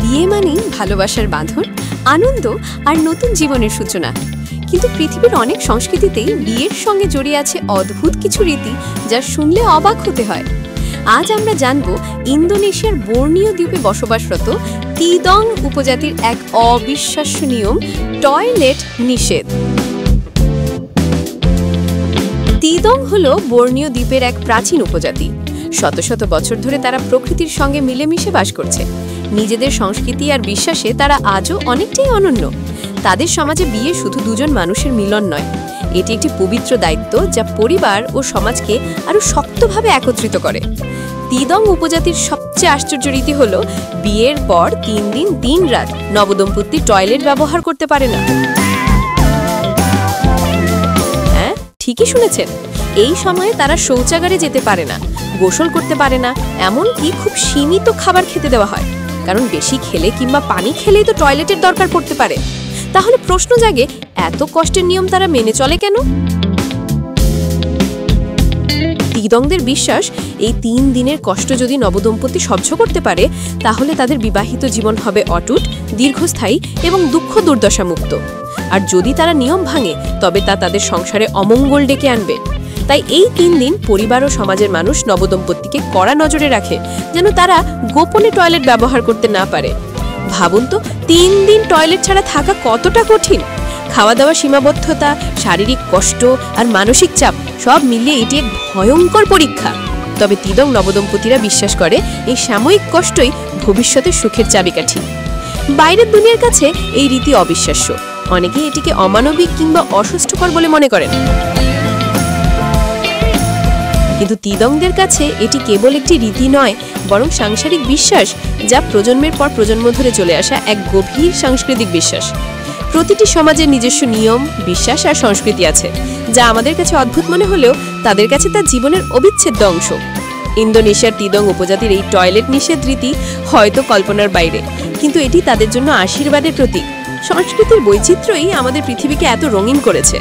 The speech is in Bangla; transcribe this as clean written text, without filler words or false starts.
বিয়ে মানেই ভালোবাসার বাঁধন, আনন্দ আর নতুন জীবনের সূচনা। কিন্তু পৃথিবীর অনেক সংস্কৃতিতেই বিয়ের সঙ্গে জড়িয়ে আছে অদ্ভুত কিছু রীতি, যা শুনলে অবাক হতে হয়। আজ আমরা জানব ইন্দোনেশিয়ার বোর্নিও দ্বীপে বসবাসরত তিদং উপজাতির এক অবিশ্বাস্য নিয়ম, টয়লেট নিষেধ। তিদং হলো বোর্নিও দ্বীপের এক প্রাচীন উপজাতি। শত শত বছর ধরে তারা প্রকৃতির সঙ্গে মিলেমিশে বাস করছে। নিজেদের সংস্কৃতি আর বিশ্বাসে তারা আজও অনেকটাই অনন্য। তাদের সমাজে বিয়ে শুধু দুজন মানুষের মিলন নয়, এটি একটি পবিত্র দায়িত্ব যা পরিবার ও সমাজকে আরও শক্তভাবে একত্রিত করে। তিদং উপজাতির সবচেয়ে আশ্চর্য রীতি হল বিয়ের পর 3 দিন 3 রাত নবদম্পতি টয়লেট ব্যবহার করতে পারে না। হ্যাঁ, ঠিকই শুনেছেন, এই সময়ে তারা শৌচাগারে যেতে পারে না, গোসল করতে পারে না, এমনকি খুব সীমিত খাবার খেতে দেওয়া হয়, কারণ বেশি খেলে কিংবা পানি খেলেই তো টয়লেটের দরকার পড়তে পারে। তাহলে প্রশ্ন জাগে, এত কষ্টের নিয়ম তারা মেনে চলে কেন? তিদংদের বিশ্বাস, এই 3 দিনের কষ্ট যদি নবদম্পতি সহ্য করতে পারে, তাহলে তাদের বিবাহিত জীবন হবে অটুট, দীর্ঘস্থায়ী এবং দুঃখ দুর্দশা মুক্ত। আর যদি তারা নিয়ম ভাঙে, তবে তা তাদের সংসারে অমঙ্গল ডেকে আনবে। তাই এই 3 দিন পরিবার ও সমাজের মানুষ নবদম্পতিকে কড়া নজরে রাখে, যেন তারা গোপনে টয়লেট ব্যবহার করতে না পারে। ভাবুন তো, 3 দিন টয়লেট ছাড়া থাকা কতটা কঠিন। খাওয়া দাওয়া সীমাবদ্ধতা, শারীরিক কষ্ট আর মানসিক চাপ সব মিলিয়ে এটি এক ভয়ঙ্কর পরীক্ষা। তবে তিদং নবদম্পতিরা বিশ্বাস করে, এই সাময়িক কষ্টই ভবিষ্যতের সুখের চাবিকাঠি। বাইরের দুনিয়ার কাছে এই রীতি অবিশ্বাস্য, অনেকেই এটিকে অমানবিক কিংবা অসুস্থকর বলে মনে করেন। কিন্তু তিদংদের কাছে এটি কেবল একটি রীতি নয়, বরং সাংসারিক বিশ্বাস, যা প্রজন্মের পর প্রজন্ম ধরে চলে আসা এক গভীর সাংস্কৃতিক বিশ্বাস। প্রতিটি সমাজের নিজস্ব নিয়ম, বিশ্বাস আর সংস্কৃতি আছে, যা আমাদের কাছে অদ্ভুত মনে হলেও তাদের কাছে তা জীবনের অবিচ্ছেদ্য অংশ। ইন্দোনেশিয়ার তিদং উপজাতির এই টয়লেট নিষেধ রীতি হয়তো কল্পনার বাইরে, কিন্তু এটি তাদের জন্য আশীর্বাদের প্রতীক। সংস্কৃতির বৈচিত্র্যই আমাদের পৃথিবীকে এত রঙিন করেছে।